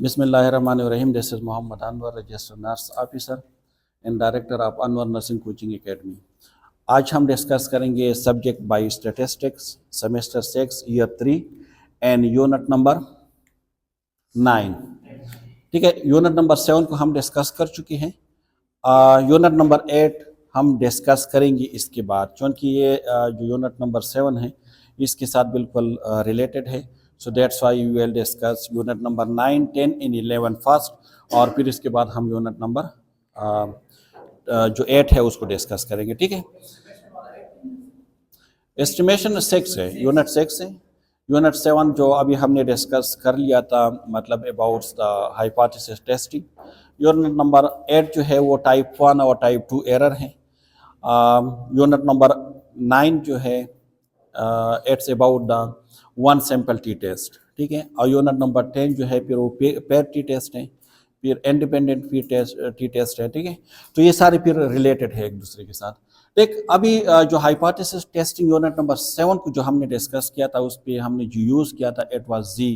Bismillahirrahmanirrahim. This is Muhammad Anwar, registered nurse officer and director of Anwar Nursing Coaching Academy. आज हम discuss करेंगे subject by statistics semester 6 year 3 and unit number 9। ठीक है, unit number 7 को हम discuss कर चुके हैं। यूनिट नंबर 8 हम डिस्कस करेंगे इसके बाद, क्योंकि ये जो यूनिट नंबर 7 है इसके साथ बिल्कुल रिलेटेड है। So that's why we will discuss unit number 9, 10 and 11 first, और फिर इसके बाद हम यूनिट नंबर जो 8 है उसको डिस्कस करेंगे। ठीक है, एस्टिमेशन 6 है, यूनिट 6 है। यूनिट 7 जो अभी हमने डिस्कस कर लिया था, मतलब about the hypothesis testing. Unit number 8 जो है वो टाइप 1 और टाइप 2 एरर है। यूनिट नंबर 9 जो है it's about the one sample t test. ठीक है, और यूनिट नंबर 10 जो है फिर वो पेयर टी टेस्ट है, फिर इंडिपेंडेंट टी टेस्ट है। ठीक है, तो ये सारे फिर रिलेटेड है एक दूसरे के साथ। देख, अभी जो हाइपोथेसिस टेस्टिंग यूनिट नंबर 7 को जो हमने डिस्कस किया था, उस पर हमने जो यूज़ किया था इट वाज जी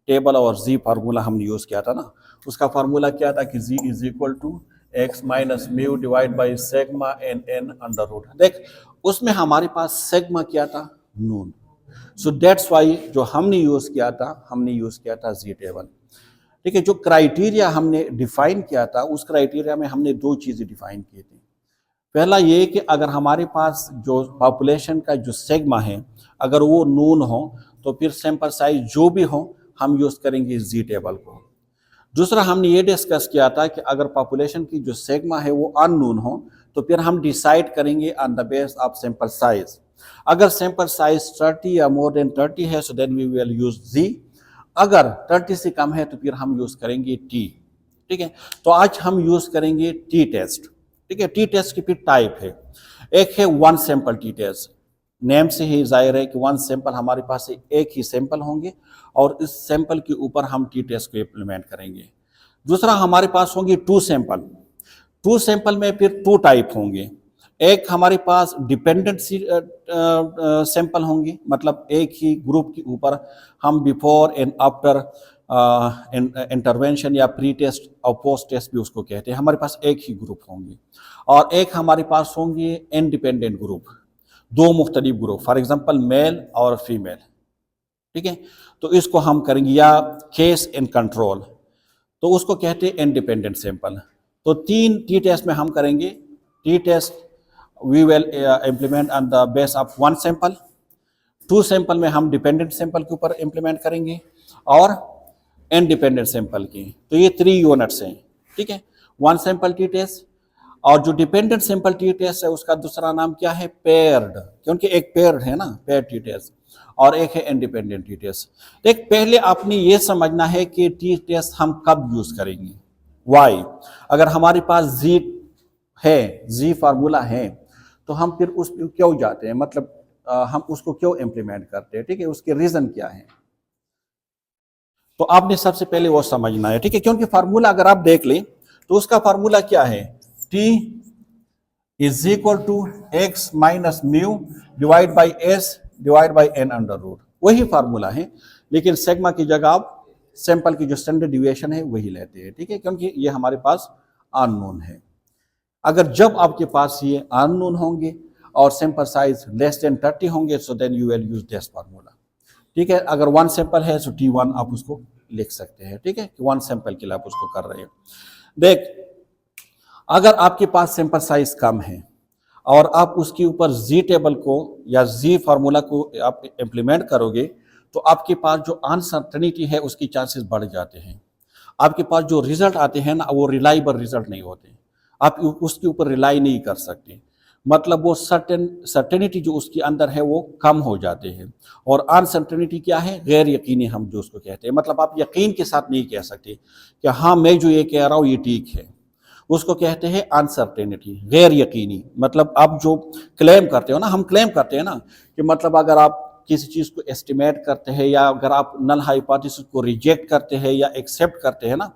टेबल और जी फार्मूला हमने यूज़ किया था ना। उसका फार्मूला क्या था कि Z is equal to x minus mu divide by sigma n n under root. देख, उसमें हमारे पास सिग्मा क्या था, नून। सो दैट्स वाई जो हमने यूज़ किया था जी टेबल। ठीक है, जो क्राइटेरिया हमने डिफाइन किया था उस क्राइटेरिया में हमने दो चीज़ें डिफाइन की थी। पहला ये कि अगर हमारे पास जो पॉपुलेशन का जो सिग्मा है अगर वो नून हो तो फिर सैंपल साइज जो भी हो हम यूज़ करेंगे जी टेबल को। दूसरा हमने ये डिस्कस किया था कि अगर पॉपुलेशन की जो सिग्मा है वो अननून हो तो फिर हम डिसाइड करेंगे on the base of sample size. अगर सैंपल साइज 30 या मोर देन 30 है so then we will use Z. अगर 30 से कम है तो फिर हम यूज करेंगे टी। ठीक है, तो आज हम यूज करेंगे टी टेस्ट। ठीक है, टी टेस्ट की फिर टाइप है, एक है one sample t test. Name से ही जाहिर है कि वन सैंपल, हमारे पास एक ही सैंपल होंगे और इस सैंपल के ऊपर हम टी टेस्ट को इम्प्लीमेंट करेंगे। दूसरा हमारे पास होंगे टू सैंपल। टू सैंपल में फिर टू टाइप होंगे। एक हमारे पास डिपेंडेंट सैंपल होंगे, मतलब एक ही ग्रुप के ऊपर हम बिफोर एंड आफ्टर इंटरवेंशन या प्री टेस्ट और पोस्ट टेस्ट भी उसको कहते हैं, हमारे पास एक ही ग्रुप होंगे। और एक हमारे पास होंगे इंडिपेंडेंट ग्रुप, दो मुख्तलिफ ग्रुप, फॉर एग्जांपल मेल और फीमेल। ठीक है, तो इसको हम करेंगे, या केस एंड कंट्रोल, तो उसको कहते हैं इंडिपेंडेंट सैंपल। तो तीन टी टेस्ट में हम करेंगे। T test we will implement on the base of one sample. Two sample में हम डिपेंडेंट सैंपल के ऊपर इम्प्लीमेंट करेंगे और इंडिपेंडेंट सैंपल की। तो ये 3 यूनिट्स हैं। ठीक है, वन सैंपल टी टेस्ट, और जो डिपेंडेंट सैंपल टी टेस्ट है उसका दूसरा नाम क्या है, पेयर्ड, क्योंकि एक पेयर्ड है ना, पेयर टी टेस्ट, और एक है इंडिपेंडेंट टी टेस्ट। देख, पहले आपने ये समझना है कि टी टेस्ट हम कब यूज करेंगे, वाई। अगर हमारे पास जी है, जी फार्मूला है, तो हम फिर उस क्यों जाते हैं, मतलब हम उसको क्यों इम्प्लीमेंट करते हैं। ठीक है, उसके रीजन क्या है, तो आपने सबसे पहले वो समझना है। ठीक है, क्योंकि फार्मूला अगर आप देख लें तो उसका फार्मूला क्या है, T is equal to x minus mu divide by s divide by n under root. वही फार्मूला है, लेकिन सिग्मा की जगह आप सैंपल की जो स्टैंडर्ड डिविएशन है वही लेते हैं। ठीक है, क्योंकि ये हमारे पास अननोन है। अगर जब आपके पास ये अननोन होंगे और सैंपल साइज लेस देन 30 होंगे so then you will use this formula. ठीक है, अगर वन सैंपल है सो T1 आप उसको लिख सकते हैं। ठीक है, वन सैंपल के लिए आप उसको कर रहे हैं। देख, अगर आपके पास सैंपल साइज कम है और आप उसके ऊपर जी टेबल को या जी फार्मूला को आप इम्प्लीमेंट करोगे तो आपके पास जो अनसर्टेनिटी है उसकी चांसेस बढ़ जाते हैं। आपके पास जो रिजल्ट आते हैं ना वो रिलायबल रिजल्ट नहीं होते, आप उसके ऊपर रिलाई नहीं कर सकते, मतलब वो सर्टेनिटी जो उसके अंदर है वो कम हो जाते हैं। और अनसर्टेनिटी क्या है, गैर यकीनी हम जो उसको कहते हैं, मतलब आप यकीन के साथ नहीं कह सकते कि हाँ मैं जो ये कह रहा हूँ ये ठीक है, उसको कहते हैं अनसर्टेनिटी, गैर यकीनी। मतलब आप जो क्लेम करते हो ना, हम क्लेम करते हैं ना कि मतलब अगर आप किसी चीज़ को एस्टिमेट करते हैं या अगर आप नल हाइपोथेसिस को रिजेक्ट करते हैं या एक्सेप्ट करते हैं ना,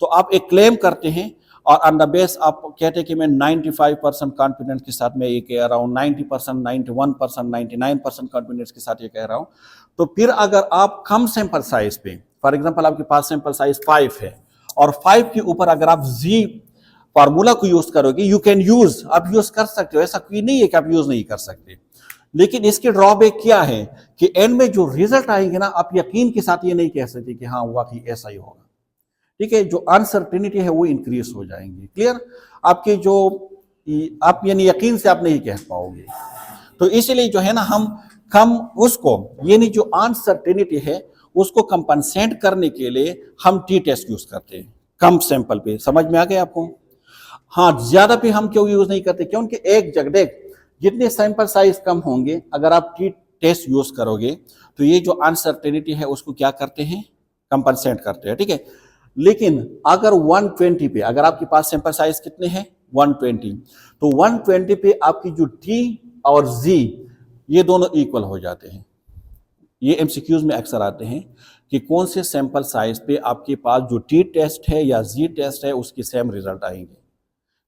तो आप एक क्लेम करते हैं और ऑन द बेस आप कहते हैं कि मैं 95% कॉन्फिडेंस के साथ मैं ये कह रहा हूँ, 90%, 91%, 99% कॉन्फिडेंस के साथ ये कह रहा हूँ। तो फिर अगर आप कम सैंपल साइज पे फॉर एग्जांपल आपके पास सैंपल साइज 5 है और 5 के ऊपर अगर आप जी फार्मूला को यूज करोगे, यू कैन यूज, आप यूज कर सकते हो, ऐसा कोई नहीं है कि आप यूज नहीं कर सकते। लेकिन इसके ड्रॉबैक क्या है कि एंड में जो रिजल्ट आएंगे ना, आप यकीन के साथ ये नहीं कह सकते कि हाँ वाकई ऐसा ही होगा। ठीक है, जो अनसर्टेनिटी है वो इंक्रीज हो जाएंगे। क्लियर? आपके जो आप यानी यकीन से आप नहीं कह पाओगे। तो इसलिए जो है ना, हम उसको यानी जो अनसर्टेनिटी है उसको कंपनसेट करने के लिए हम टी टेस्ट यूज करते हैं कम सैंपल पे। समझ में आ गया आपको? हाँ, ज्यादा पे हम क्यों यूज नहीं करते? क्योंकि एक जगह जितने सैंपल साइज कम होंगे, अगर आप टी टेस्ट यूज करोगे तो ये जो अनसर्टेनिटी है उसको क्या करते हैं? कंपनसेट करते हैं। ठीक है, लेकिन अगर 120 पे, अगर आपके पास सैंपल साइज कितने हैं? 120, तो 120 पे आपकी जो टी और जी ये दोनों इक्वल हो जाते हैं। ये एमसीक्यूज में अक्सर आते हैं कि कौन से सैंपल साइज पे आपके पास जो टी टेस्ट है या जी टेस्ट है उसके सेम रिजल्ट आएंगे।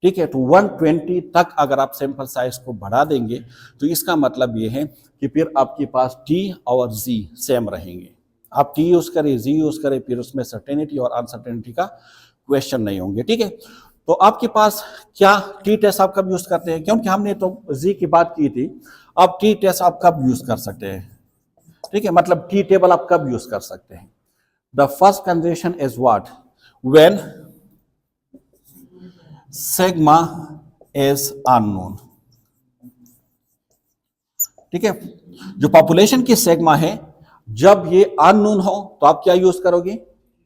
ठीक है, तो 120 तक अगर आप सैंपल साइज को बढ़ा देंगे तो इसका मतलब ये है कि फिर आपके पास टी और जी सेम रहेंगे। आप टी यूज करें, जी यूज करें, फिर उसमें सर्टेनिटी और अनसर्टेनिटी का क्वेश्चन नहीं होंगे। ठीक है, तो आपके पास क्या टी टेस्ट आप कब यूज करते हैं? क्योंकि हमने तो जी की बात की थी, अब टी टेस्ट आप कब यूज कर सकते हैं? ठीक है, मतलब टी टेबल आप कब यूज कर सकते हैं? The first condition is what? When sigma is unknown. ठीक है, जो पॉपुलेशन की सिग्मा है, जब ये अननोन हो तो आप क्या यूज करोगे?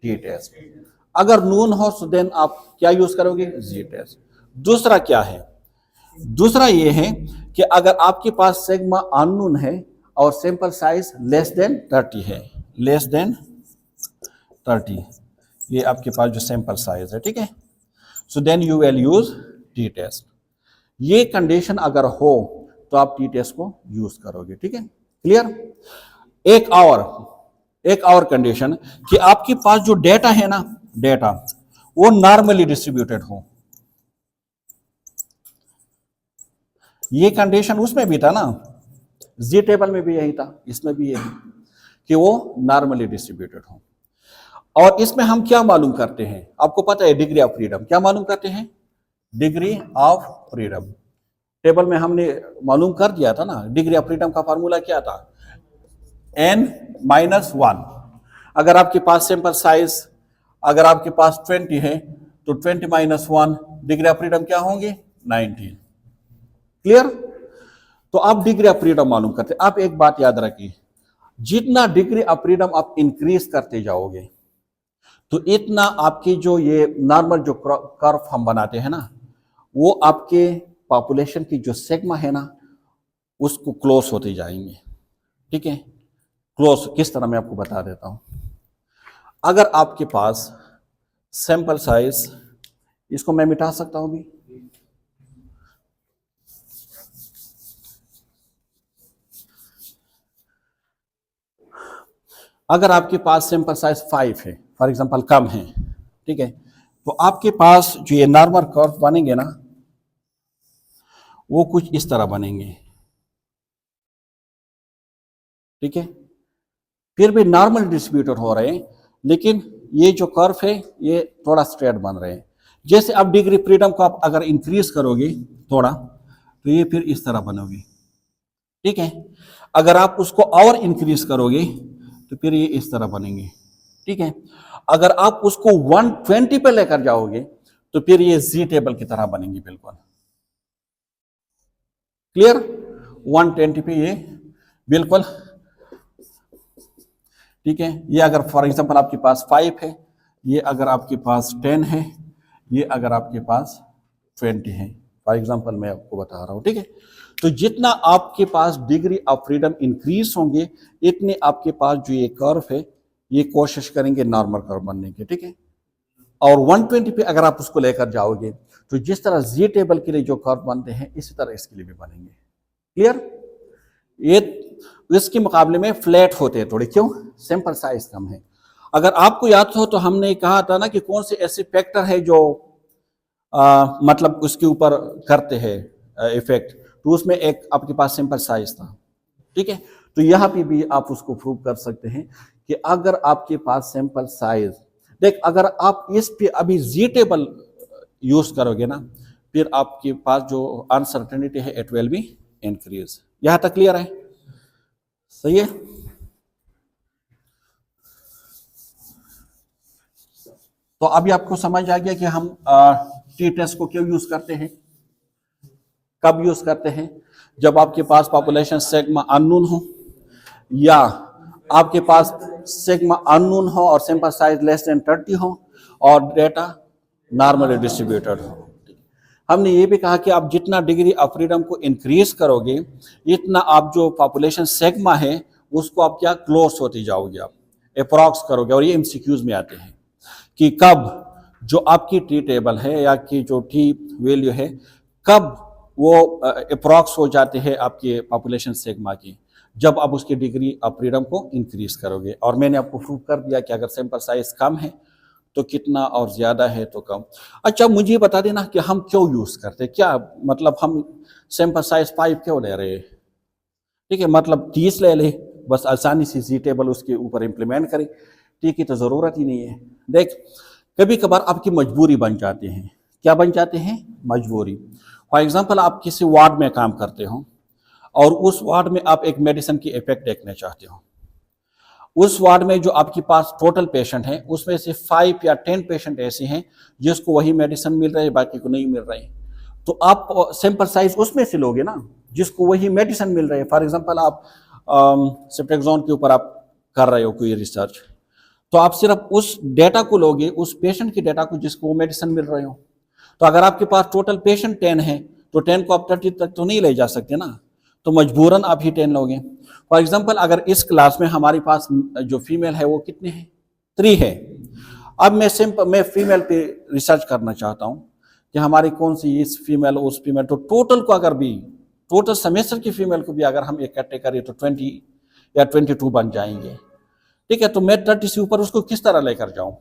T test. अगर नोन हो तो देन आप क्या यूज करोगे? जी टेस्ट। दूसरा क्या है? दूसरा ये है कि अगर आपके पास सिग्मा अननोन है और सैंपल साइज लेस देन 30 है, लेस देन 30, ये आपके पास जो सैंपल साइज है। ठीक है, so then you will use t test. ये कंडीशन अगर हो तो आप टी टेस्ट को यूज करोगे। ठीक है, क्लियर? एक और कंडीशन कि आपके पास जो डेटा है ना, डेटा वो नॉर्मली डिस्ट्रीब्यूटेड हो। ये कंडीशन उसमें भी था ना, जी टेबल में भी यही था, इसमें भी यही कि वो नॉर्मली डिस्ट्रीब्यूटेड हो। और इसमें हम क्या मालूम करते हैं? आपको पता है डिग्री ऑफ फ्रीडम। क्या मालूम करते हैं? Degree of freedom. टेबल में हमने मालूम कर दिया था ना, डिग्री ऑफ फ्रीडम का फार्मूला क्या था? n-1। अगर आपके पास सैंपल साइज अगर आपके पास 20 है तो 20 - 1 डिग्री ऑफ फ्रीडम क्या होंगे? 19। क्लियर? तो आप डिग्री ऑफ फ्रीडम मालूम करते हैं। आप एक बात याद रखिए, जितना डिग्री ऑफ फ्रीडम आप इंक्रीज करते जाओगे तो इतना आपकी जो ये नॉर्मल जो कर्व हम बनाते हैं ना, वो आपके पॉपुलेशन की जो सिग्मा है ना उसको क्लोज होते जाएंगे। ठीक है, क्लोज किस तरह मैं आपको बता देता हूं। अगर आपके पास सैंपल साइज, इसको मैं मिटा सकता हूं भी, अगर आपके पास सैंपल साइज 5 है फॉर एग्जांपल, कम है, ठीक है, तो आपके पास जो ये नॉर्मल कर्व बनेंगे ना वो कुछ इस तरह बनेंगे। ठीक है, फिर भी नॉर्मल डिस्ट्रीब्यूटर हो रहे हैं, लेकिन ये जो कर्व है ये थोड़ा स्ट्रेट बन रहे हैं। जैसे अब डिग्री फ्रीडम को आप अगर इंक्रीज करोगे थोड़ा तो ये फिर इस तरह बनोगे। ठीक है, अगर आप उसको और इंक्रीज करोगे तो फिर ये इस तरह बनेंगे। ठीक है, अगर आप उसको 120 पे लेकर जाओगे तो फिर ये जी टेबल की तरह बनेंगे बिल्कुल। क्लियर? 120 पे ये बिल्कुल। ठीक है, ये अगर फॉर एग्जांपल आपके पास 5 है, ये अगर आपके पास 10 है, ये अगर आपके पास 20 है, फॉर एग्जांपल मैं आपको बता रहा हूं। ठीक है, तो जितना आपके पास डिग्री ऑफ फ्रीडम इंक्रीज होंगे इतने आपके पास जो ये कर्व है ये कोशिश करेंगे नॉर्मल कर्व बनने की। ठीक है, और 120 पे अगर आप उसको लेकर जाओगे तो जिस तरह जी टेबल के लिए जो कर्व बनते हैं इसी तरह इसके लिए भी बनेंगे। क्लियर? ये इसके मुकाबले में फ्लैट होते हैं थोड़े। क्यों? सैंपल साइज कम है। अगर आपको याद हो तो हमने कहा था ना कि कौन से ऐसे फैक्टर है जो मतलब उसके ऊपर करते हैं इफेक्ट, तो उसमें एक आपके पास सैंपल साइज था। ठीक है, तो यहाँ पे भी आप उसको प्रूव कर सकते हैं कि अगर आपके पास सैंपल साइज, देख अगर आप इस पे अभी जी टेबल यूज करोगे ना, फिर आपके पास जो अनसर्टेनिटी है इट विल बी इंक्रीज। यहां तक क्लियर है? सही है। तो अभी आपको समझ आ गया कि हम टी टेस्ट को क्यों यूज करते हैं, कब यूज करते हैं? जब आपके पास पॉपुलेशन सिग्मा अननोन हो, या आपके पास सिग्मा अननोन हो और सैंपल साइज लेस देन 30 हो और डेटा नॉर्मली डिस्ट्रीब्यूटेड हो। हमने ये भी कहा कि आप जितना डिग्री ऑफ फ्रीडम को इंक्रीज करोगे, इतना आप जो पॉपुलेशन सिग्मा है उसको आप क्या क्लोज होती जाओगे, आप अप्रॉक्स करोगे। और ये एमसीक्यूज में आते हैं कि कब जो आपकी टी टेबल है या कि जो टी वैल्यू है, कब वो अप्रॉक्स हो जाते हैं आपके पॉपुलेशन सिग्मा की, जब आप उसकी डिग्री ऑफ फ्रीडम को इंक्रीज करोगे। और मैंने आपको प्रूव कर दिया कि अगर सैंपल साइज कम है तो कितना और ज्यादा है तो कम। अच्छा मुझे बता देना कि हम क्यों यूज करते, क्या मतलब हम सैंपल साइज 5 क्यों ले रहे हैं? ठीक है, मतलब 30 ले ले, बस आसानी से जी टेबल उसके ऊपर इंप्लीमेंट करें, ठीक है, तो जरूरत ही नहीं है। देख कभी कभार आपकी मजबूरी बन जाते हैं। क्या बन जाते हैं? मजबूरी। फॉर एग्जाम्पल आप किसी वार्ड में काम करते हो और उस वार्ड में आप एक मेडिसिन की इफेक्ट देखना चाहते हो। उस वार्ड में जो आपके पास टोटल पेशेंट हैं उसमें से 5 या 10 पेशेंट ऐसे हैं जिसको वही मेडिसिन मिल रही है, बाकी को नहीं मिल रही है। तो आप सैंपल साइज उसमें से लोगे ना जिसको वही मेडिसिन मिल रही है। फॉर एग्जांपल आप सेप्टेक्सोन के ऊपर आप कर रहे हो कोई रिसर्च, तो आप सिर्फ उस डेटा को लोगे, उस पेशेंट की डेटा को जिसको वो मेडिसिन मिल रहे हो। तो अगर आपके पास टोटल पेशेंट 10 है तो 10 को आप 30 तक तो नहीं ले जा सकते ना, तो मजबूरन आप ही 10 लोगे। फॉर एग्जाम्पल अगर इस क्लास में हमारे पास जो फीमेल है वो कितने हैं? 3 है। अब मैं फीमेल पे रिसर्च करना चाहता हूँ कि हमारी कौन सी इस फीमेल उस फीमेल, तो टोटल को अगर भी टोटल सेमेस्टर की फीमेल को भी अगर हम इकट्ठे करें तो 20 या 22 बन जाएंगे। ठीक है, तो मैं 30 से ऊपर उसको किस तरह लेकर जाऊं?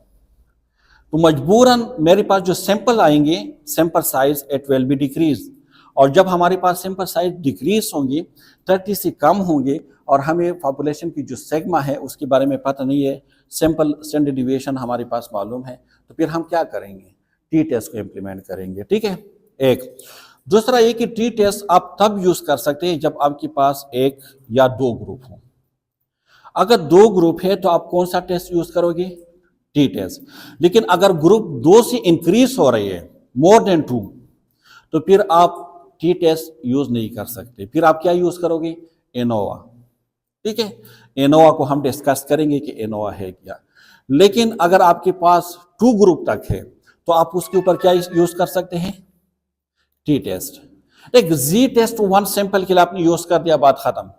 तो मजबूरन मेरे पास जो सैंपल आएंगे, sample size it will be decrease. और जब हमारे पास सैंपल साइज डिक्रीज होंगे, 30 से कम होंगे और हमें पॉपुलेशन की जो सिग्मा है उसके बारे में पता नहीं है, सैंपल स्टैंडर्ड डिविएशन हमारे पास मालूम है, तो फिर हम क्या करेंगे? टी टेस्ट को इम्प्लीमेंट करेंगे। ठीक है, एक। दूसरा ये कि टी टेस्ट आप तब यूज कर सकते हैं जब आपके पास 1 या 2 ग्रुप हो। अगर 2 ग्रुप है तो आप कौन सा टेस्ट यूज करोगे? T test. लेकिन अगर ग्रुप 2 से इंक्रीज हो रही है, मोर देन 2, तो फिर आप टी टेस्ट यूज नहीं कर सकते। फिर आप क्या यूज करोगे? एनोवा। ठीक है, एनोवा को हम डिस्कस करेंगे कि एनोवा है क्या। लेकिन अगर आपके पास 2 ग्रुप तक है तो आप उसके ऊपर क्या यूज कर सकते हैं? T test. एक जी टेस्ट 1 सैंपल के लिए आपने यूज कर दिया, बात खत्म।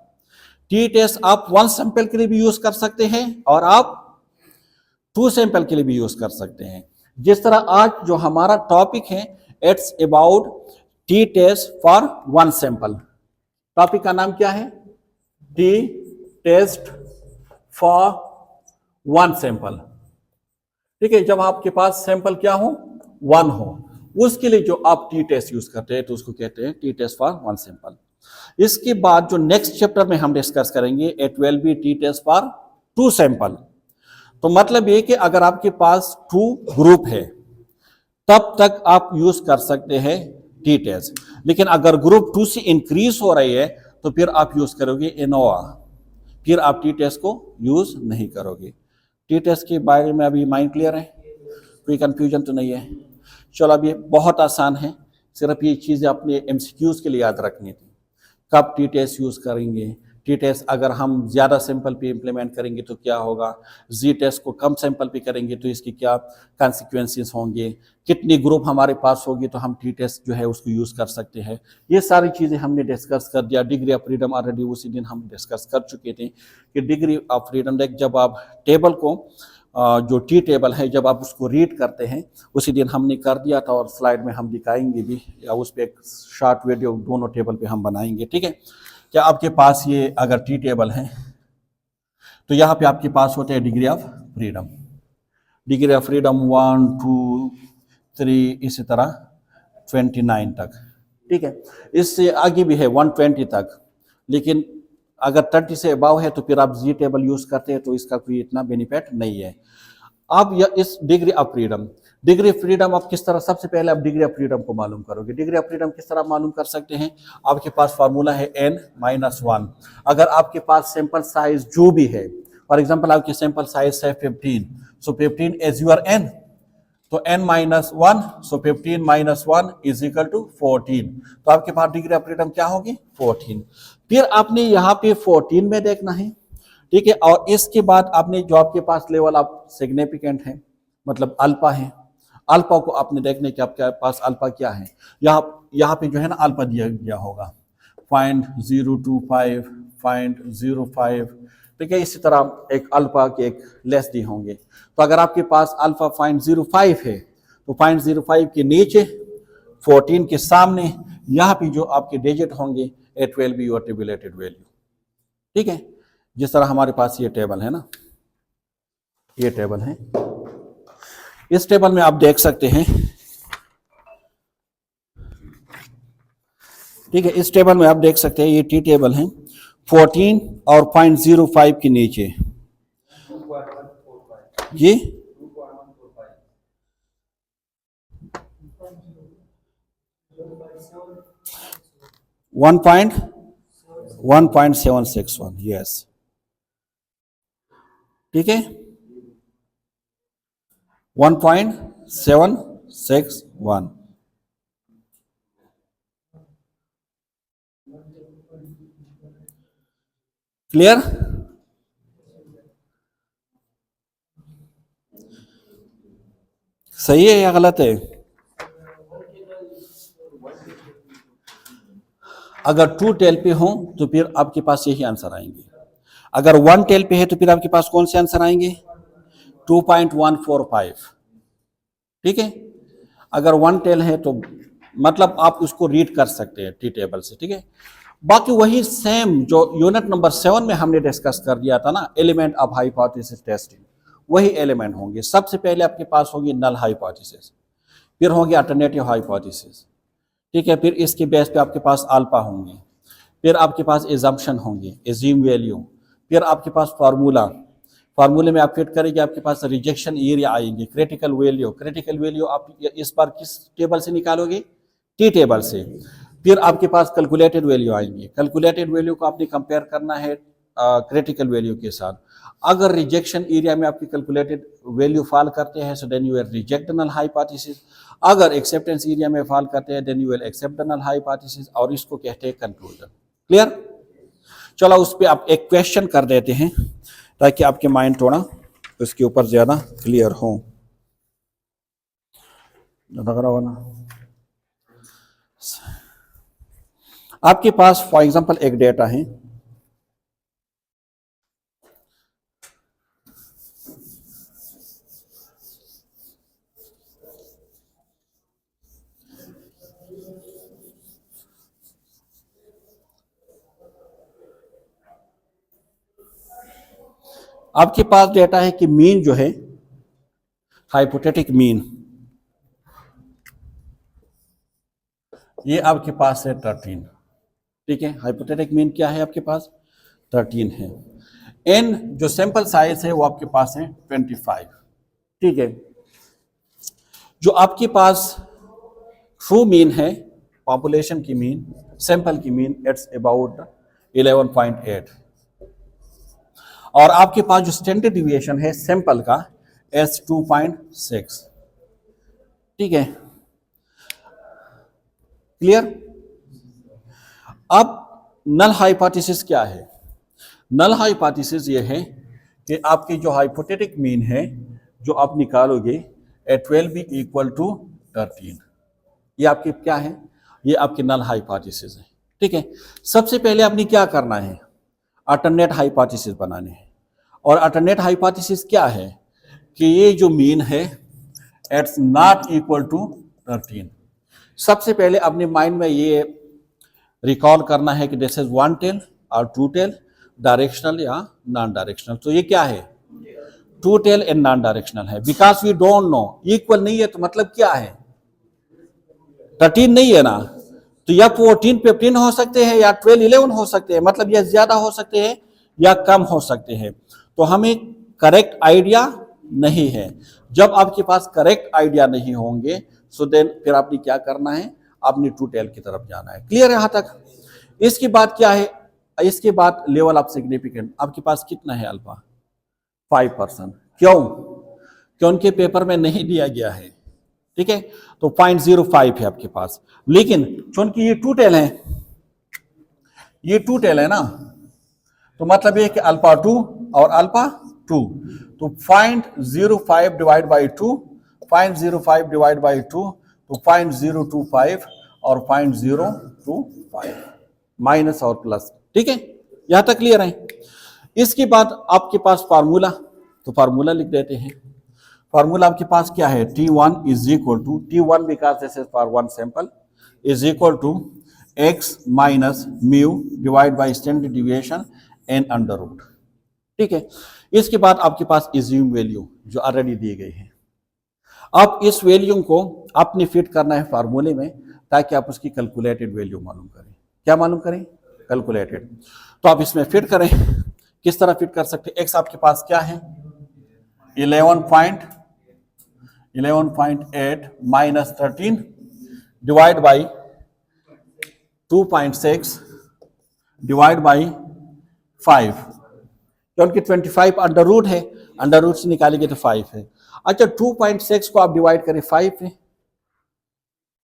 टी टेस्ट आप 1 सैंपल के लिए भी यूज कर सकते हैं और आप 2 सैंपल के लिए भी यूज कर सकते हैं। जिस तरह आज जो हमारा टॉपिक है, it's about t test for 1 sample. Topic का नाम क्या है? T test for 1 sample. ठीक है, जब आपके पास सैंपल क्या हो? 1 हो, उसके लिए जो आप टी टेस्ट यूज करते हैं तो उसको कहते हैं टी टेस्ट फॉर 1 सैंपल। इसके बाद जो नेक्स्ट चैप्टर में हम डिस्कस करेंगे, it will be t test for 2 sample. तो मतलब ये कि अगर आपके पास 2 ग्रुप है तब तक आप यूज कर सकते हैं टी टेस्ट। लेकिन अगर ग्रुप 2 से इंक्रीज हो रही है तो फिर आप यूज करोगे एनोवा, फिर आप टी टेस्ट को यूज नहीं करोगे। टी टेस्ट के बारे में अभी माइंड क्लियर है? कोई कंफ्यूजन तो नहीं है? चलो, अब ये बहुत आसान है, सिर्फ ये चीजें अपने एमसीक्यूज के लिए याद रखनी थी। कब टी टेस्ट यूज करेंगे, टी टेस्ट अगर हम ज्यादा सैंपल पे इंप्लीमेंट करेंगे तो क्या होगा, जी टेस्ट को कम सैंपल पे करेंगे तो इसकी क्या कॉन्सिक्वेंसेस होंगे, कितनी ग्रुप हमारे पास होगी तो हम टी टेस्ट जो है उसको यूज कर सकते हैं। ये सारी चीजें हमने डिस्कस कर दिया। डिग्री ऑफ फ्रीडम ऑलरेडी उसी दिन हम डिस्कस कर चुके थे कि डिग्री ऑफ फ्रीडम, जब आप टेबल को जो टी टेबल है जब आप उसको रीड करते हैं, उसी दिन हमने कर दिया था और स्लाइड में हम दिखाएंगे भी, या उस पर एक शॉर्ट वीडियो दोनों टेबल पे हम बनाएंगे। ठीक है, क्या आपके पास ये अगर टी टेबल है तो यहाँ पे आपके पास होते हैं degree of freedom. Degree of freedom 1, 2, 3 इसी तरह 29 तक। ठीक है, इससे आगे भी है 120 तक, लेकिन अगर 30 से अबाव है तो फिर आप जी टेबल यूज करते हैं, तो इसका कोई इतना बेनिफिट नहीं है। अब यह इस degree of freedom, degree of freedom आप किस तरह, सबसे पहले आप डिग्री ऑफ फ्रीडम को मालूम करोगे। डिग्री ऑफ फ्रीडम किस तरह मालूम कर सकते हैं? आपके पास फार्मूला है n-1। अगर आपके पास सैंपल साइज जो भी है, फॉर एग्जांपल आपकी सैंपल साइज है 15, सो 15 एज यूर n, तो n-1, so 15 - 1 is equal to 14। तो आपके पास डिग्री ऑफ फ्रीडम क्या होगी? 14। फिर आपने यहाँ पे 14 में देखना है, ठीक है। और इसके बाद आपने जो आपके पास लेवल ऑफ सिग्निफिकेंट है, मतलब अल्फा है, अल्फा को आपने देखने कि आपके पास अल्फा क्या है। यहाँ पे जो है ना अल्फा दिया गया होगा 0.025, 0.05, ठीक है। इसी तरह एक अल्फा के एक लेस दी होंगे। तो अगर आपके पास अल्फा 0.05 है तो 0.05 के नीचे 14 के सामने यहाँ पे जो आपके डिजिट होंगे it will be your tabulated value, ठीक है। जिस तरह हमारे पास ये टेबल है ना, ये टेबल है, इस टेबल में आप देख सकते हैं, ठीक है। इस टेबल में आप देख सकते हैं ये टी टेबल है, 14 और 0.05 के नीचे जी 1.761, यस, ठीक है, 1.761। क्लियर? सही है या गलत है? अगर 2 टेल पे हो तो फिर आपके पास यही आंसर आएंगे। अगर 1 टेल पे है तो फिर आपके पास कौन से आंसर आएंगे? 2.145, ठीक है। अगर 1 टेल है तो मतलब आप उसको रीड कर सकते हैं टी टेबल से, ठीक है। बाकी वही सेम जो यूनिट नंबर 7 में हमने डिस्कस कर दिया था ना, एलिमेंट ऑफ हाइपोथेसिस टेस्टिंग, वही एलिमेंट होंगे। सबसे पहले आपके पास होगी नल हाइपोथेसिस, फिर होगी अल्टरनेटिव हाइपोथेसिस, ठीक है। फिर इसके बेस पे आपके पास अल्फा होंगे, फिर आपके पास एजम्पशन होंगे, एज्यूम वैल्यू, फिर आपके पास फार्मूला, फार्मूले में आप फिट करेंगे, आपके पास रिजेक्शन एरिया आएंगे, क्रिटिकल वैल्यू, क्रिटिकल वैल्यू आप इस बार किस टेबल से निकालोगे? टी टेबल से। फिर आपके पास कैलकुलेटेड वैल्यू आएंगे, कैलकुलेटेड वैल्यू को आपने कंपेयर करना है क्रिटिकल वैल्यू के साथ। अगर रिजेक्शन एरिया में आपकी कैलकुलेटेड वैल्यू फॉल करते हैं so then you will reject the null hypothesis. अगर एक्सेप्टेंस एरिया में फॉल करते हैं then you will accept the null hypothesis, और इसको कहते हैं कंक्लूजन। क्लियर? चलो उस पर आप एक क्वेश्चन कर देते हैं ताकि आपके माइंड थोड़ा उसके ऊपर ज्यादा क्लियर हो। आपके पास फॉर एग्जांपल एक डेटा है, आपके पास डेटा है कि मीन जो है, हाइपोथेटिक मीन, ये आपके पास है 13, ठीक है। हाइपोथेटिक मीन क्या है आपके पास? 13 है। एन जो सैंपल साइज है वो आपके पास है 25, ठीक है। जो आपके पास ट्रू मीन है, पॉपुलेशन की मीन, सैंपल की मीन, इट्स अबाउट 11.8, और आपके पास जो स्टैंडर्ड डिविएशन है सैंपल का एस 2.6, ठीक है। क्लियर? अब नल हाइपोथेसिस क्या है? नल हाइपोथेसिस ये है कि आपकी जो हाइपोथेटिक मीन है जो आप निकालोगे it will be equal to 13। ये आपकी क्या है? ये आपकी नल हाइपोथेसिस है, ठीक है। सबसे पहले आपने क्या करना है? अल्टरनेट हाइपोथेसिस बनाने हैं। और अल्टरनेट हाइपोथेसिस क्या है? कि ये जो मीन है इट्स नॉट इक्वल टू 13। सबसे पहले अपने माइंड में ये रिकॉल करना है कि दिस इज 1 टेल और 2 टेल, डायरेक्शनल या नॉन डायरेक्शनल। तो ये क्या है? 2 टेल एंड नॉन डायरेक्शनल है। Because we don't know, equal नहीं है तो मतलब क्या है? 13 नहीं है ना, तो या 14 15 हो सकते हैं या 12 11 हो सकते हैं, मतलब या ज्यादा हो सकते हैं या कम हो सकते हैं। तो हमें करेक्ट आइडिया नहीं है। जब आपके पास करेक्ट आइडिया नहीं होंगे सो देन फिर आपने क्या करना है, आपने ट्रू टेल की तरफ जाना है। क्लियर है यहां तक? इसके बाद क्या है, इसके बाद लेवल ऑफ सिग्निफिकेंट आपके पास कितना है अल्फा? 5%। क्यों? क्योंकि पेपर में नहीं दिया गया है, ठीक है, तो 0.05 है आपके पास। लेकिन चूंकि ये टू टेल है, ये टू टेल है ना, तो मतलब ये कि अल्फा 2 और अल्फा 2, तो 0.05 डिवाइड बाई 2, 0.05 डिवाइड बाई 2, तो 0.025 और 0.025 माइनस और प्लस, ठीक है, यहां तक क्लियर है। इसके बाद आपके पास फार्मूला, तो फार्मूला लिख देते हैं। फार्मूला आपके पास क्या है, T1 is equal to, T1 because this is for one sample, is equal to x minus mu divide by standard deviation n under root, ठीक है। इसके बाद आपके पास इज्यूम वैल्यू जो ऑलरेडी दिए गए हैं। अब इस वैल्यू को आपने फिट करना है फार्मूले में, ताकि आप उसकी कैलकुलेटेड वैल्यू मालूम करें। क्या मालूम करें? कैलकुलेटेड। तो आप इसमें फिट करें। किस तरह फिट कर सकते हैं? x आपके पास क्या है, 11.8 minus 13 divide by 2.6 divide by 5, क्योंकि 25 अंडर रूट है, अंडर रूट से निकालेंगे तो 5 है। अच्छा, 2.6 को आप डिवाइड करें 5 पे,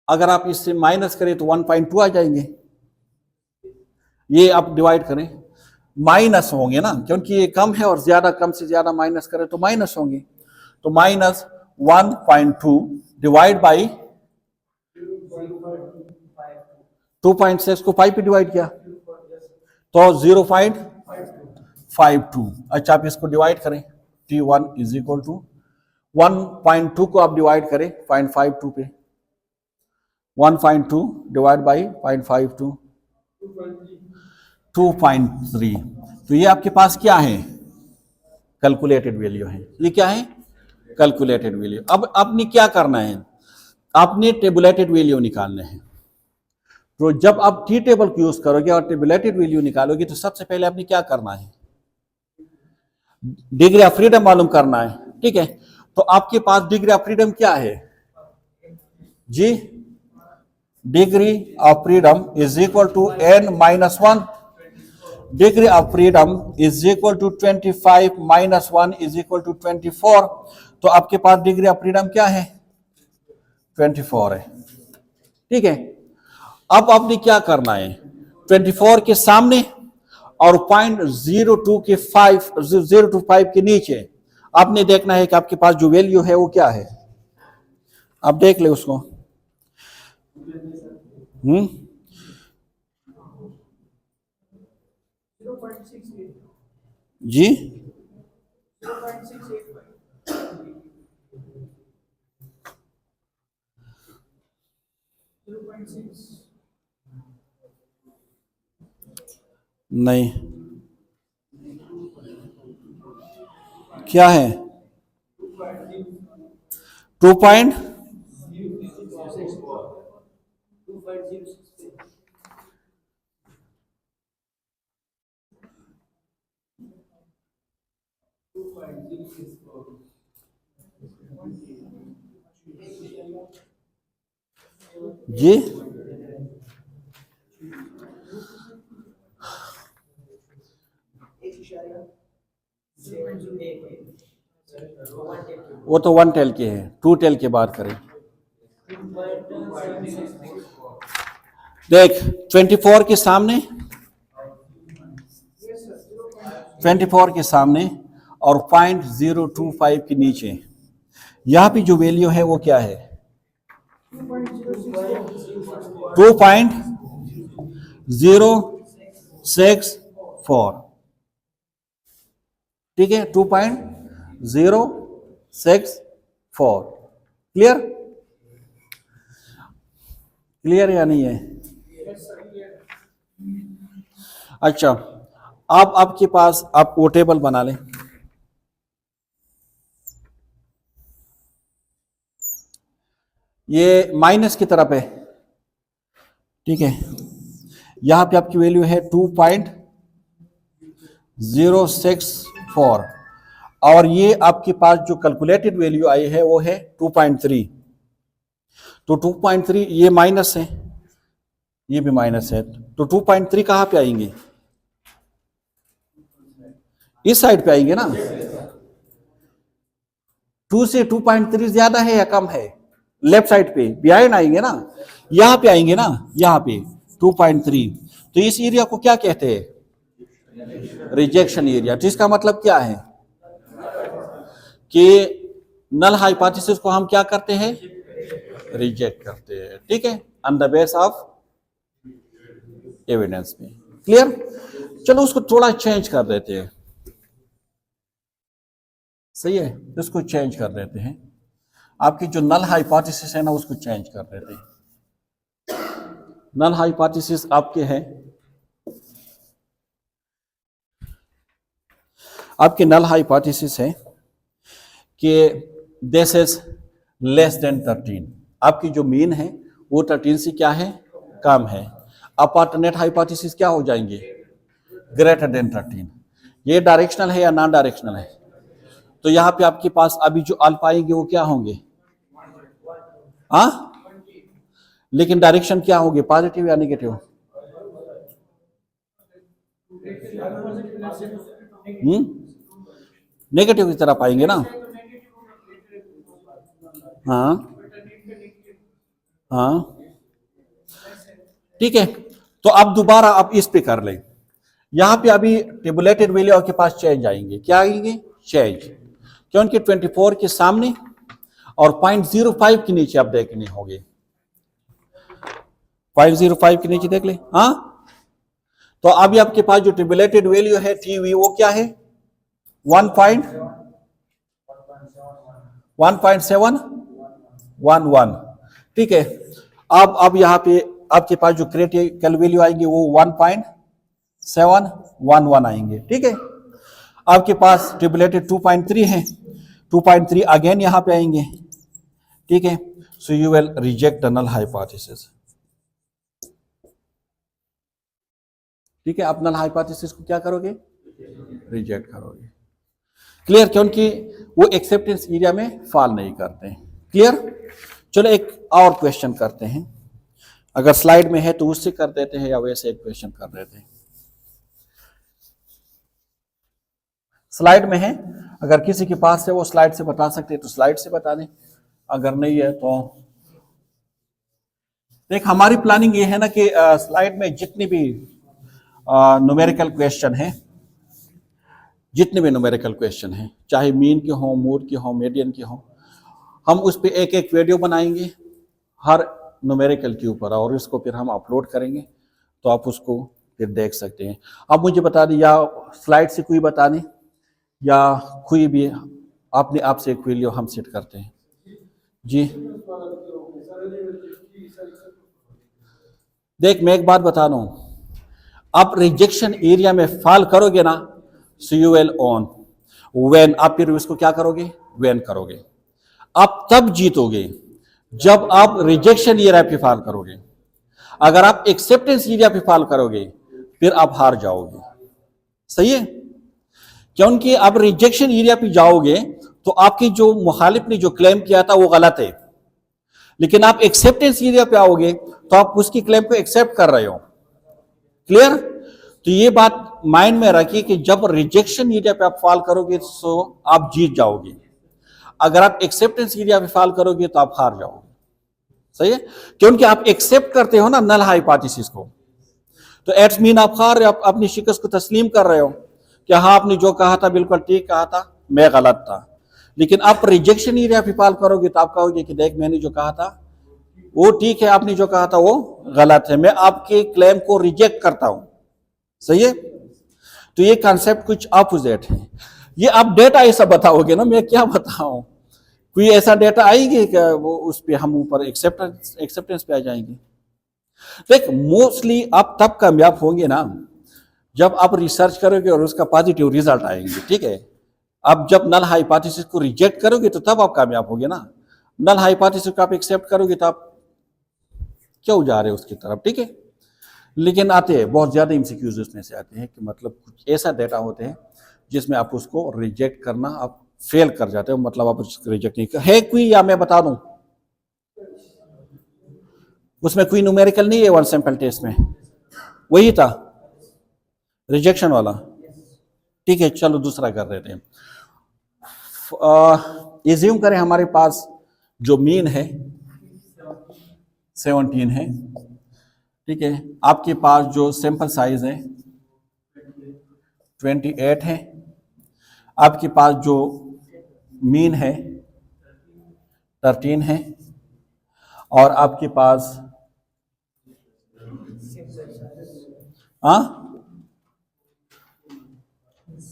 अगर आप इससे माइनस करें तो 1.2 आ जाएंगे। ये आप डिवाइड करें, माइनस होंगे ना, क्योंकि ये कम है और ज्यादा, कम से ज्यादा माइनस करें तो माइनस होंगे। तो माइनस 1.2 डिवाइड बाई 2.6 को 5 पे डिवाइड किया तो 0.52। अच्छा, आप इसको डिवाइड करें, T1 इज इक्वल टू 1.2 को आप डिवाइड करें 0.52 पे, 1.2 डिवाइड बाई 0.52, 2.3। तो ये आपके पास क्या है, कैलकुलेटेड वैल्यू है। ये क्या है, कैलकुलेटेड वैल्यू। अब आपने क्या करना है, आपने टेबुलेटेड वैल्यू निकालने हैं। तो जब आप टी टेबल को यूज करोगे और टेबुलेटेड वैल्यू निकालोगे तो सबसे पहले आपने क्या करना है, डिग्री ऑफ फ्रीडम मालूम करना है, ठीक है। तो आपके पास डिग्री ऑफ फ्रीडम क्या है जी, degree of freedom is equal to n minus 1, degree of freedom is equal to 25 minus 1 is equal to 24। तो आपके पास डिग्री ऑफ फ्रीडम क्या है, 24 है, ठीक है। अब आपने क्या करना है, 24 के सामने और 0.02 के 0.05 के नीचे आपने देखना है कि आपके पास जो वैल्यू है वो क्या है। आप देख ले उसको। जी, नहीं, क्या है, 2 पॉइंट, जी, वो तो 1 टेल के है, 2 टेल के बात करें। देख 24 के सामने, 24 के सामने और 0.025 के नीचे, यहां पे जो वैल्यू है वो क्या है, 2.064, ठीक है, 2.064। क्लियर, क्लियर या नहीं है? अच्छा, अब आपके पास आप वो टेबल बना लें। ये माइनस की तरफ है, ठीक है, यहां पे आपकी वैल्यू है 2.064 और ये आपके पास जो कैलकुलेटेड वैल्यू आई है वो है 2.3। तो 2.3 ये माइनस है, ये भी माइनस है, तो 2.3 कहां पे आएंगे? इस साइड पे आएंगे ना। 2 से 2.3 ज्यादा है या कम है? लेफ्ट साइड पे बिहाइंड आएंगे ना, यहां पे आएंगे ना, यहां पे 2.3। तो इस एरिया को क्या कहते हैं? Rejection area. तो इसका मतलब क्या है कि नल हाइपोथेसिस को हम क्या करते हैं? रिजेक्ट करते हैं। ठीक है, on the base of evidence में। क्लियर? चलो उसको थोड़ा चेंज कर देते हैं। सही है, इसको चेंज कर देते हैं। आपकी जो नल हाइपोथेसिस है ना उसको चेंज कर देते हैं। नल हाइपोथेसिस आपके हैं, आपके नल हाइपोथेसिस है कि दिस इज लेस देन 13। आपकी जो मीन है वो 13 से क्या है? कम है। अल्टरनेट हाइपोथेसिस क्या हो जाएंगे? Greater than 13। ये डायरेक्शनल है या नॉन डायरेक्शनल है? तो यहां पे आपके पास अभी जो अल्फा आएंगे वो क्या होंगे? हाँ, लेकिन डायरेक्शन क्या होगी? पॉजिटिव या नेगेटिव? नेगेटिव की तरफ आएंगे ना। हाँ हाँ, ठीक है। तो अब दोबारा आप इस पे कर लें। यहां पे अभी टेबुलेटेड वैल्यू आपके पास चेंज आएंगे। क्या आएंगे? चेंज। क्योंकि 24 के सामने और 0.05 के नीचे आप देखने होंगे। 0.05 के नीचे देख ले। हाँ, तो अभी आपके पास जो टेबुलेटेड वैल्यू है टीवी वो क्या है? 1.711। ठीक है, अब यहां पे आपके पास जो क्रिटिकल वैल्यू आएंगे वो 1.711 आएंगे। ठीक है, आपके पास टेबुलेटेड 2.3 है, 2.3 अगेन यहां पे आएंगे। ठीक है, so you will reject the null hypothesis. ठीक है, आप नल हाइपोथेसिस को क्या करोगे? रिजेक्ट करोगे। क्लियर? क्योंकि वो एक्सेप्टेंस एरिया में फॉल नहीं करते। क्लियर? चलो एक और क्वेश्चन करते हैं। अगर स्लाइड में है तो उससे कर देते हैं या वैसे एक क्वेश्चन कर देते हैं। स्लाइड में है, अगर किसी के पास है वो स्लाइड से बता सकते हैं तो स्लाइड से बता दें, अगर नहीं है तो देख। हमारी प्लानिंग ये है ना कि स्लाइड में जितनी भी न्यूमेरिकल क्वेश्चन है, जितने भी न्यूमेरिकल क्वेश्चन हैं, चाहे मीन के हों, मोड के हों, मीडियन के हों, हम उस पर एक एक वीडियो बनाएंगे हर न्यूमेरिकल के ऊपर और इसको फिर हम अपलोड करेंगे, तो आप उसको फिर देख सकते हैं। अब मुझे बता दें, या स्लाइड से कोई बता दें या कोई भी अपने आप से एक वीडियो हम सेट करते हैं। जी देख, मैं एक बात बता रहा हूं, आप रिजेक्शन एरिया में फॉल करोगे ना, सो यू विल ऑन व्हेन, आप फिर इसको क्या करोगे? व्हेन करोगे। आप तब जीतोगे जब आप रिजेक्शन एरिया पे फॉल करोगे। अगर आप एक्सेप्टेंस एरिया पे फॉल करोगे फिर आप हार जाओगे। सही है? क्योंकि आप रिजेक्शन एरिया पे जाओगे तो आपकी जो मुखालिफ ने जो क्लेम किया था वो गलत है, लेकिन आप एक्सेप्टेंस एरिया पे आओगे तो आप उसकी क्लेम को एक्सेप्ट कर रहे हो। क्लियर? तो ये बात माइंड में रखिए कि जब रिजेक्शन एरिया पे आप फॉल करोगे तो आप जीत जाओगे, अगर आप एक्सेप्टेंस एरिया पे फॉल करोगे तो आप हार जाओगे। सही है? क्योंकि आप एक्सेप्ट करते हो ना नल हाइपोथेसिस को, तो एट्स मीन आप हार रहे हो, आप अपनी शिकस्त को तस्लीम कर रहे हो कि हाँ आपने जो कहा था बिल्कुल ठीक कहा था, मैं गलत था। लेकिन आप रिजेक्शन एरिया पे फॉल करोगे तो आप कहोगे कि देख मैंने जो कहा था वो ठीक है, आपने जो कहा था वो गलत है, मैं आपके क्लेम को रिजेक्ट करता हूं। सही है? तो ये कॉन्सेप्ट कुछ अपोजिट है। ये आप डेटा ऐसा बताओगे ना, मैं क्या बताऊं, कोई ऐसा डेटा आएगी कि वो उस पर हम ऊपर एक्सेप्टेंस पे आ जाएंगे। देख, मोस्टली आप तब कामयाब होंगे ना जब आप रिसर्च करोगे और उसका पॉजिटिव रिजल्ट आएंगे। ठीक है, अब जब नल हाइपोथेसिस को रिजेक्ट करोगे तो तब आप कामयाब होगे ना। नल हाइपोथेसिस को आप एक्सेप्ट करोगे तो आप क्यों जा रहे हैं उसकी तरफ, ठीक है। लेकिन आते हैं बहुत ज़्यादा एमसीक्यूज इसमें से आते हैं कि मतलब कुछ ऐसा डेटा होते हैं जिसमें आप उसको रिजेक्ट करना, आप फेल कर जाते हो, मतलब आप उसको रिजेक्ट नहीं कर है कोई, या मैं बता दूं उसमें कोई न्यूमेरिकल नहीं है वन सैंपल टेस्ट में, वही था रिजेक्शन वाला। ठीक है, चलो दूसरा कर रहे थे। एज्यूम करें हमारे पास जो मीन है 17 है, ठीक है। आपके पास जो सैंपल साइज है 28 है, आपके पास जो मीन है 13 है, और आपके पास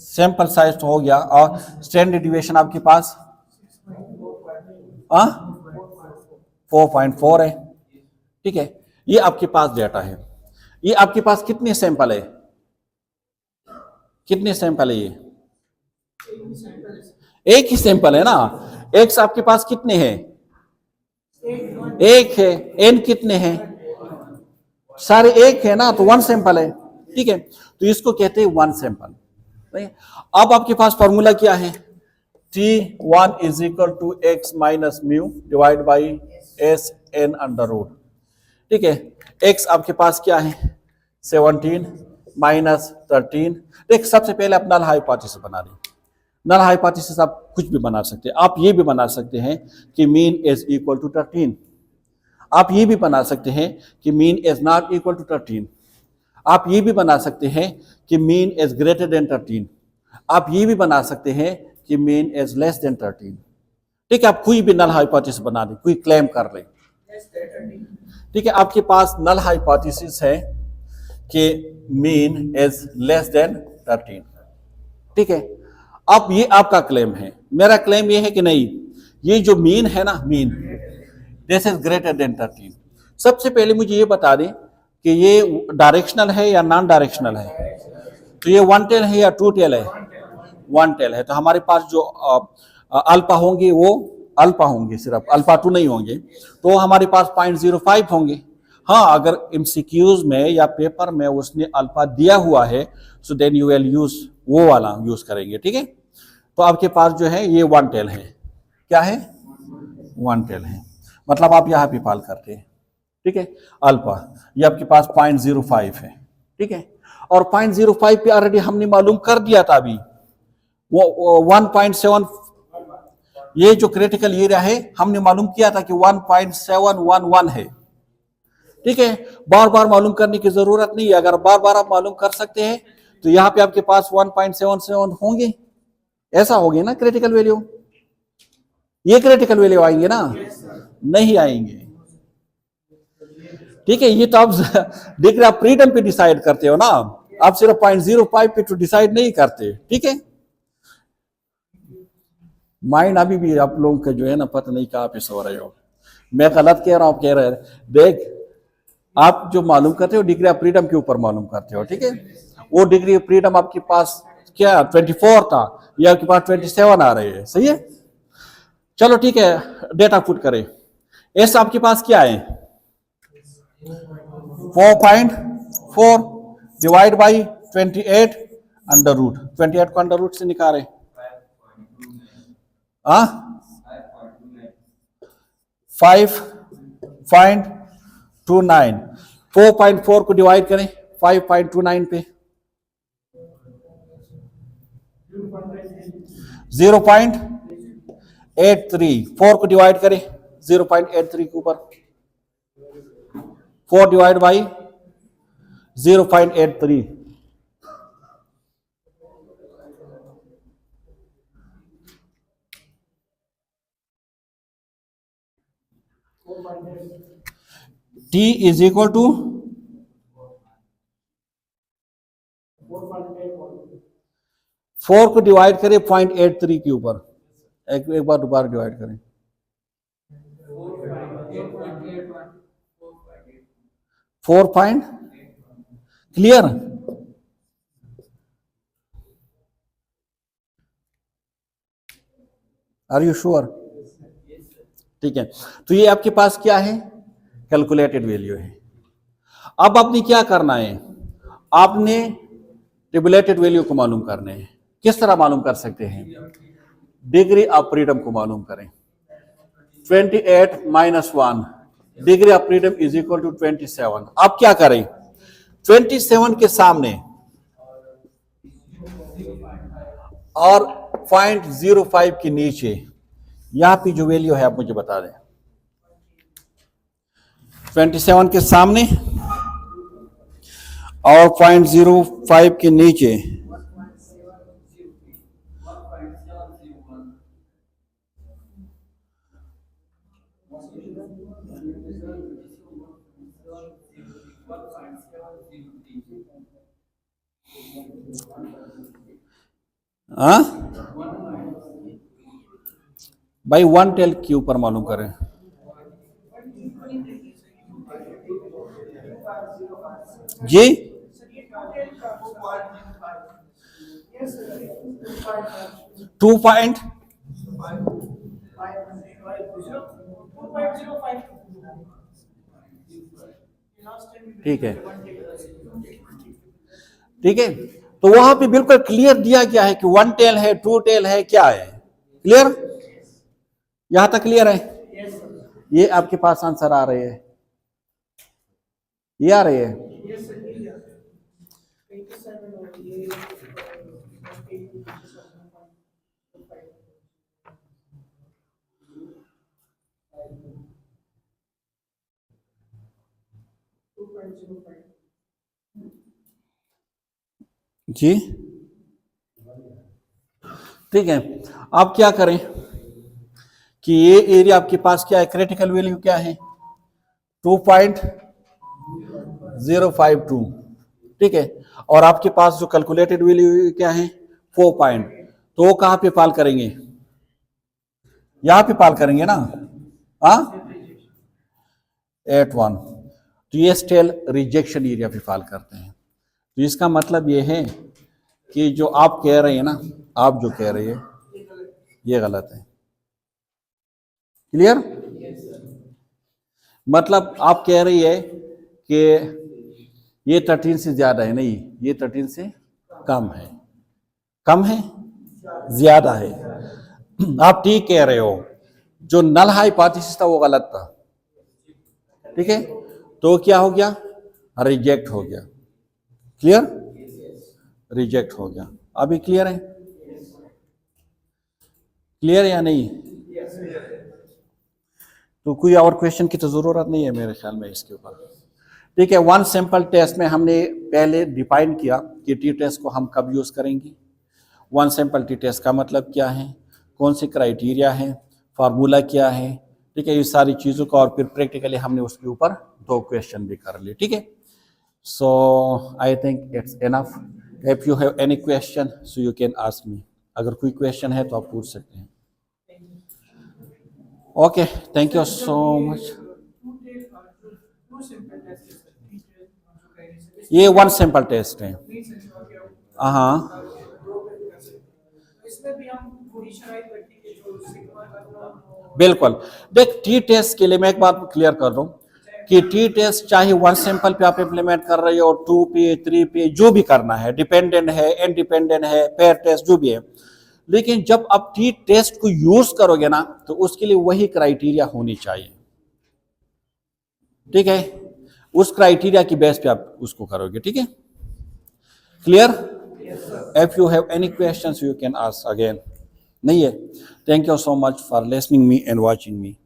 सैंपल साइज तो हो गया, और स्टैंडर्ड डिविएशन आपके पास 4.4 है, ठीक है। ये आपके पास डेटा है। ये आपके पास कितने सैंपल है, कितने सैंपल है? ये एक ही सैंपल है ना। एक्स आपके पास कितने हैं? एक है। एन कितने हैं? सारे एक है ना, तो वन सैंपल है, ठीक है। तो इसको कहते हैं वन सैंपल। अब आपके पास फॉर्मूला क्या है? T1 is equal to x minus mu divide by s n under root, ठीक है। एक्स आपके पास क्या है? 17 माइनस 13। देख, सबसे पहले आप नल हाइपोथेसिस बना दें। नल हाइपोथेसिस आप कुछ भी बना सकते हैं। आप ये भी बना सकते हैं कि मीन इज इक्वल टू 13। आप ये भी बना सकते हैं कि mean is not equal to 13। आप ये भी बना सकते हैं कि मीन इज ग्रेटर देन 13। आप ये भी बना सकते हैं कि मीन इज लेस देन 13। ठीक है, आप कोई भी नल हाइपोथेसिस बना दें, कोई क्लेम कर ले, ठीक है। आपके पास नल हाइपोथेसिस है कि मीन इज लेस देन 13, ठीक है। अब ये आपका क्लेम है। मेरा क्लेम ये है कि नहीं, ये जो मीन है ना, mean this is greater than 13। सबसे पहले मुझे ये बता दें कि ये डायरेक्शनल है या नॉन डायरेक्शनल है। तो ये वन टेल है या टू टेल है? वन टेल है। तो हमारे पास जो अल्फा होंगे वो अल्फा होंगे, सिर्फ अल्फा टू नहीं होंगे। तो हमारे पास 0.05 होंगे। हाँ, अगर एमसीक्यूज में या पेपर में उसने अल्फा दिया हुआ है, so then you will use वो वाला यूज करेंगे, ठीक है। तो आपके पास जो है ये वन टेल है। क्या है? वन टेल है, मतलब आप यहाँ पे पाल करते हैं, ठीक है। अल्फा ये आपके पास 0.05 है, ठीक है। और 0.05 पे ऑलरेडी हमने मालूम कर दिया था अभी, वो 1.7, ये जो क्रिटिकल एरिया है हमने मालूम किया था कि 1.711 है, ठीक है। बार बार मालूम करने की जरूरत नहीं है। अगर बार बार आप मालूम कर सकते हैं तो यहाँ पे आपके पास 1.77 होंगे, ऐसा होगी ना क्रिटिकल वैल्यू। ये क्रिटिकल वैल्यू आएंगे ना? नहीं आएंगे, ठीक है। ये तो आप देख रहे, आप फ्रीडम पे डिसाइड करते हो ना, आप सिर्फ 0.05 पे तो डिसाइड नहीं करते, ठीक है। माइंड अभी भी आप लोगों का जो है ना, पता नहीं कहाँ पे सो रहे हो। मैं गलत कह रहा हूं, कह रहे देख, आप जो मालूम करते हो डिग्री ऑफ फ्रीडम के ऊपर मालूम करते हो, ठीक है। वो डिग्री ऑफ फ्रीडम आपके पास क्या 24 था, ये आपके पास 27 आ रहे हैं, सही है। चलो ठीक है, डेटा पुट करें। एस आपके पास क्या है? 4.4 डिवाइड बाई 28 अंडर रूट। 28 को अंडर रूट से निकाले, 5.29। 4.4 को डिवाइड करें 5.29 पे, 0.83। 4 को डिवाइड करें 0.83 के ऊपर, 4 divide by 0.83, T is equal to 4 को डिवाइड करें 0.83 के ऊपर, एक बार दोबारा डिवाइड करें, 4 point, clear? Are you sure? ठीक है। तो ये आपके पास क्या है? कैलकुलेटेड वैल्यू है। अब आपने क्या करना है, आपने टेबुलेटेड वैल्यू को मालूम करने हैं। किस तरह मालूम कर सकते हैं, डिग्री ऑफ फ्रीडम को मालूम करें। 28 minus 1 degree of freedom is equal to 27। अब क्या करें, 27 के सामने और 0.05 के नीचे यहां पे जो वैल्यू है आप मुझे बता दें। 27 के सामने और 0.05 के नीचे हाँ भाई, 1 टेल के ऊपर मालूम करें। जी 2. ठीक है, ठीक है, तो वहां पे बिल्कुल क्लियर दिया गया है कि 1 टेल है, 2 टेल है, क्या है, क्लियर, यहां तक क्लियर है। ये आपके पास आंसर आ रहे हैं, ये आ रहे हैं। जी ठीक है, आप क्या करें कि ये एरिया आपके पास क्या है, क्रिटिकल वैल्यू क्या है 2.052, ठीक है, और आपके पास जो कैलकुलेटेड वैल्यू क्या है 4 पॉइंट, तो वो कहां पे पाल करेंगे, यहां पे पाल करेंगे ना, हाँ 8.1, तो ये स्टिल रिजेक्शन एरिया पे पाल करते हैं। तो इसका मतलब ये है कि जो आप कह रहे हैं ना, आप जो कह रहे हैं ये गलत है, क्लियर, मतलब आप कह रही है कि ये 13 से ज्यादा है, नहीं ये 13 से कम है, कम है ज्यादा है, आप ठीक कह रहे हो, जो नल हाइपोथेसिस था वो गलत था, ठीक है, तो क्या हो गया, रिजेक्ट हो गया, क्लियर, रिजेक्ट हो गया। अभी क्लियर है, क्लियर या नहीं, तो कोई और क्वेश्चन की तो जरूरत नहीं है मेरे ख्याल में इसके ऊपर, ठीक है। 1 सैंपल टेस्ट में हमने पहले डिफाइन किया कि टी टेस्ट को हम कब यूज करेंगे, 1 सैंपल टी टेस्ट का मतलब क्या है, कौन से क्राइटेरिया है, फार्मूला क्या है, ठीक है, ये सारी चीज़ों का, और फिर प्रैक्टिकली हमने उसके ऊपर 2 क्वेश्चन भी कर लिए, ठीक है। So I think it's enough, if you have any question so you can ask me, अगर कोई क्वेश्चन है तो आप पूछ सकते हैं। Okay, thank you so much. ये 1 सैंपल टेस्ट है, हाँ बिल्कुल। देख टी टेस्ट के लिए मैं एक बात क्लियर कर दूं कि टी टेस्ट चाहे 1 सैंपल पे आप इम्प्लीमेंट कर रहे हो, 2 पे 3 पे जो भी करना है, डिपेंडेंट है इंडिपेंडेंट है पेयर टेस्ट जो भी है, लेकिन जब आप टी टेस्ट को यूज करोगे ना तो उसके लिए वही क्राइटेरिया होनी चाहिए, ठीक है, उस क्राइटेरिया की बेस पे आप उसको करोगे, ठीक है, clear. If you have any questions you can ask again, नहीं है, thank you so much for listening me and watching me.